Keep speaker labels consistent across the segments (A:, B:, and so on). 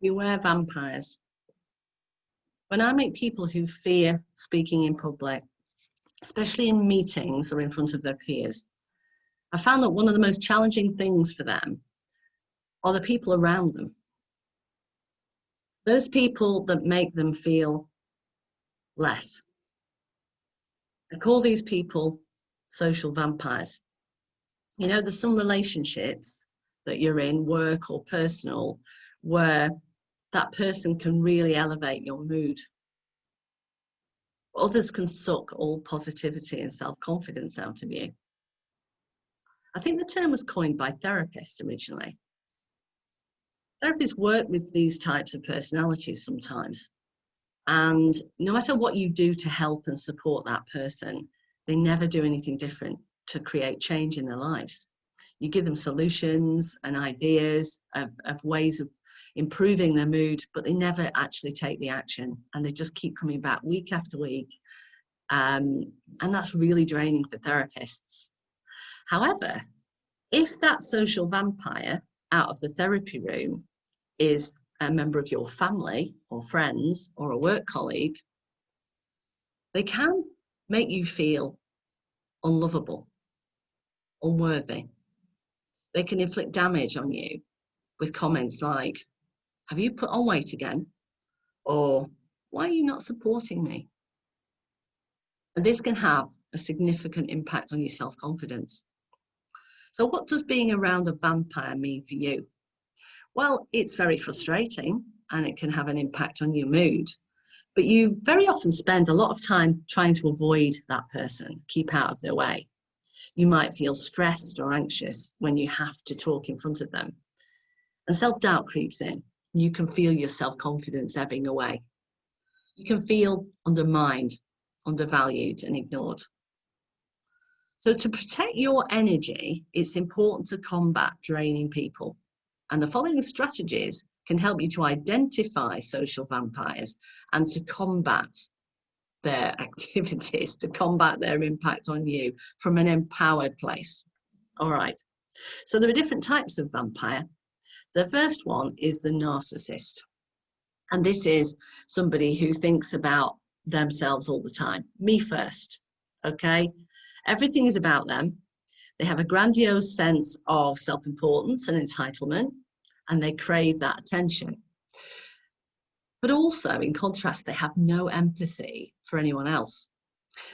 A: Beware vampires. When I meet people who fear speaking in public, especially in meetings or in front of their peers, I found that one of the most challenging things for them are the people around them. Those people that make them feel less. I call these people social vampires. You know, there's some relationships that you're in, work or personal, where that person can really elevate your mood. Others can suck all positivity and self-confidence out of you. I think the term was coined by therapists originally. Therapists work with these types of personalities sometimes. And no matter what you do to help and support that person, they never do anything different to create change in their lives. You give them solutions and ideas of ways of improving their mood, but they never actually take the action, and they just keep coming back week after week. And that's really draining for therapists. However, if that social vampire out of the therapy room is a member of your family or friends or a work colleague, they can make you feel unlovable, unworthy. They can inflict damage on you with comments like, "Have you put on weight again?" Or, "Why are you not supporting me?" And this can have a significant impact on your self-confidence. So what does being around a vampire mean for you? Well, it's very frustrating and it can have an impact on your mood, but you very often spend a lot of time trying to avoid that person, keep out of their way. You might feel stressed or anxious when you have to talk in front of them. And self-doubt creeps in. You can feel your self-confidence ebbing away. You can feel undermined, undervalued, and ignored. So to protect your energy, it's important to combat draining people. And the following strategies can help you to identify social vampires and to combat their activities, to combat their impact on you from an empowered place. All right. So there are different types of vampire. The first one is the narcissist. And this is somebody who thinks about themselves all the time. Me first, okay? Everything is about them. They have a grandiose sense of self-importance and entitlement, and they crave that attention. But also, in contrast, they have no empathy for anyone else.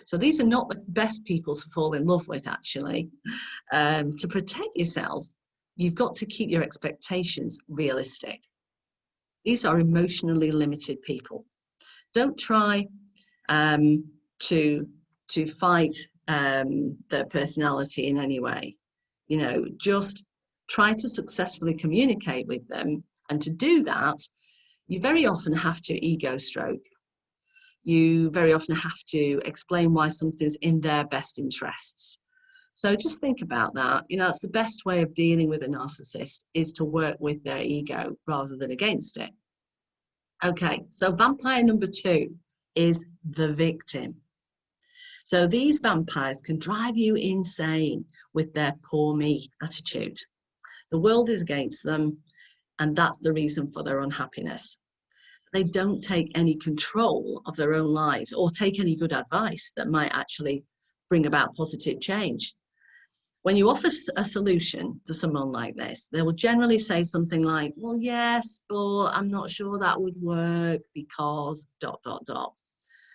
A: So these are not the best people to fall in love with, actually. To protect yourself, you've got to keep your expectations realistic. These are emotionally limited people. Don't try to fight their personality in any way. You know, just try to successfully communicate with them. And to do that, you very often have to ego stroke. You very often have to explain why something's in their best interests. So just think about that. You know, that's the best way of dealing with a narcissist, is to work with their ego rather than against it. Okay, so vampire number 2 is the victim. So these vampires can drive you insane with their poor me attitude. The world is against them, and that's the reason for their unhappiness. They don't take any control of their own lives or take any good advice that might actually bring about positive change. When you offer a solution to someone like this, they will generally say something like, "Well, yes, but I'm not sure that would work because ...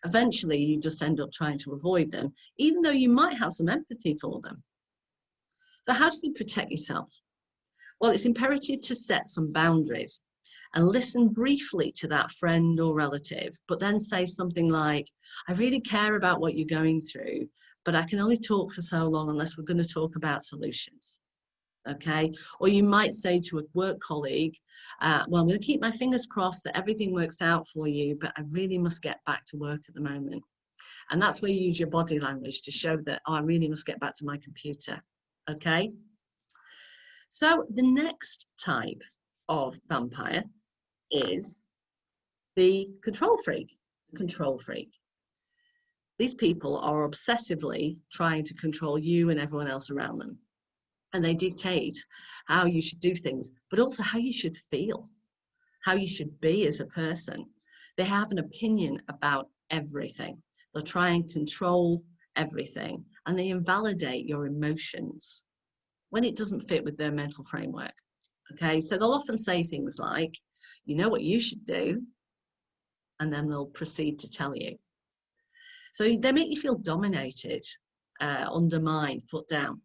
A: Eventually, you just end up trying to avoid them, even though you might have some empathy for them. So how do you protect yourself? Well, it's imperative to set some boundaries and listen briefly to that friend or relative, but then say something like, "I really care about what you're going through, but I can only talk for so long unless we're going to talk about solutions." Okay? Or you might say to a work colleague, "Well, I'm going to keep my fingers crossed that everything works out for you, but I really must get back to work at the moment." And that's where you use your body language to show that, "Oh, I really must get back to my computer." Okay? So the next type of vampire is the control freak. Control freak. These people are obsessively trying to control you and everyone else around them. And they dictate how you should do things, but also how you should feel, how you should be as a person. They have an opinion about everything. They'll try and control everything, and they invalidate your emotions when it doesn't fit with their mental framework. Okay, so they'll often say things like, you know what you should do, and then they'll proceed to tell you. So they make you feel dominated, undermined, put down.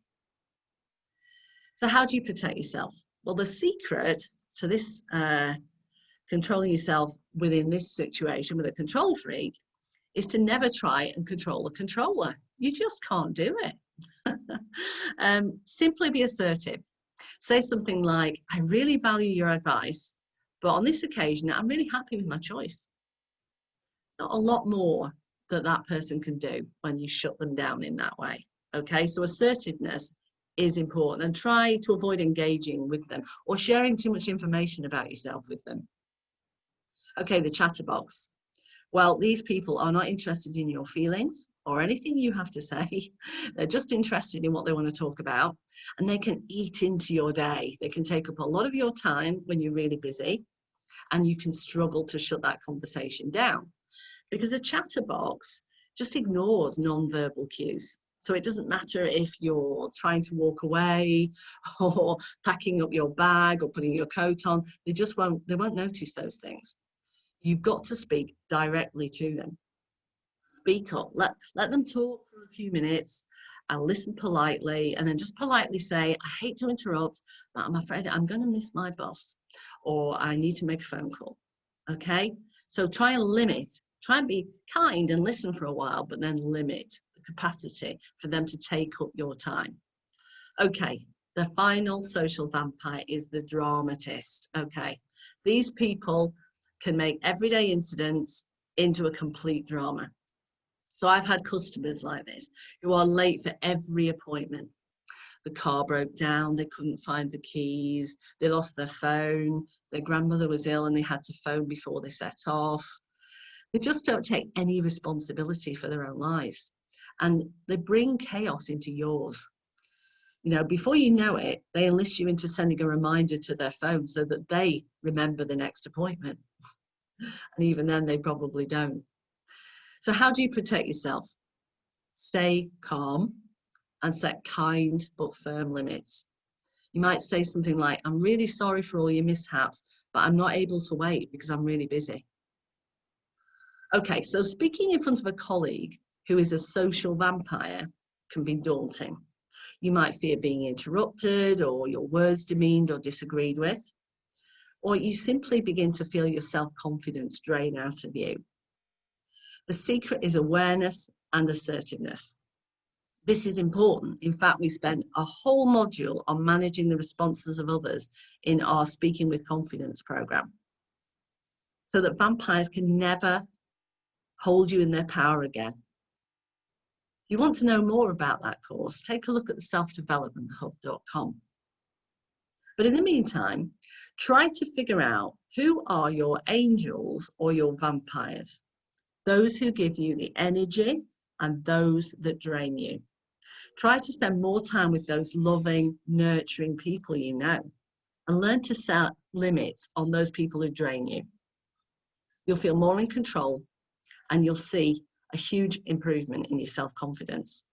A: So how do you protect yourself? Well, the secret to this controlling yourself within this situation with a control freak is to never try and control the controller. You just can't do it. Simply be assertive. Say something like, I really value your advice, but on this occasion, I'm really happy with my choice. Not a lot more that person can do when you shut them down in that way. Okay, so assertiveness is important, and try to avoid engaging with them or sharing too much information about yourself with them. Okay, the chatterbox. Well, these people are not interested in your feelings or anything you have to say. They're just interested in what they want to talk about, and they can eat into your day. They can take up a lot of your time when you're really busy, and you can struggle to shut that conversation down because a chatterbox just ignores non-verbal cues. So it doesn't matter if you're trying to walk away or packing up your bag or putting your coat on, they won't notice those things. You've got to speak directly to them. Speak up, let them talk for a few minutes and listen politely, and then just politely say, I hate to interrupt, but I'm afraid I'm going to miss my boss, or I need to make a phone call. Okay, so try and be kind and listen for a while, but then limit the capacity for them to take up your time. Okay, the final social vampire is the dramatist. Okay, these people can make everyday incidents into a complete drama. So I've had customers like this who are late for every appointment. The car broke down, they couldn't find the keys, they lost their phone, their grandmother was ill and they had to phone before they set off. They just don't take any responsibility for their own lives, and they bring chaos into yours. You know, before you know it, they enlist you into sending a reminder to their phone so that they remember the next appointment. And even then, they probably don't. So how do you protect yourself? Stay calm and set kind but firm limits. You might say something like, I'm really sorry for all your mishaps, but I'm not able to wait because I'm really busy. Okay, so speaking in front of a colleague who is a social vampire can be daunting. You might fear being interrupted or your words demeaned or disagreed with, or you simply begin to feel your self-confidence drain out of you. The secret is awareness and assertiveness. This is important. In fact, we spent a whole module on managing the responses of others in our Speaking with Confidence program, so that vampires can never hold you in their power again. If you want to know more about that course, take a look at the selfdevelopmenthub.com. But in the meantime, try to figure out who are your angels or your vampires, those who give you the energy and those that drain you. Try to spend more time with those loving, nurturing people you know, and learn to set limits on those people who drain you. You'll feel more in control, and you'll see a huge improvement in your self-confidence.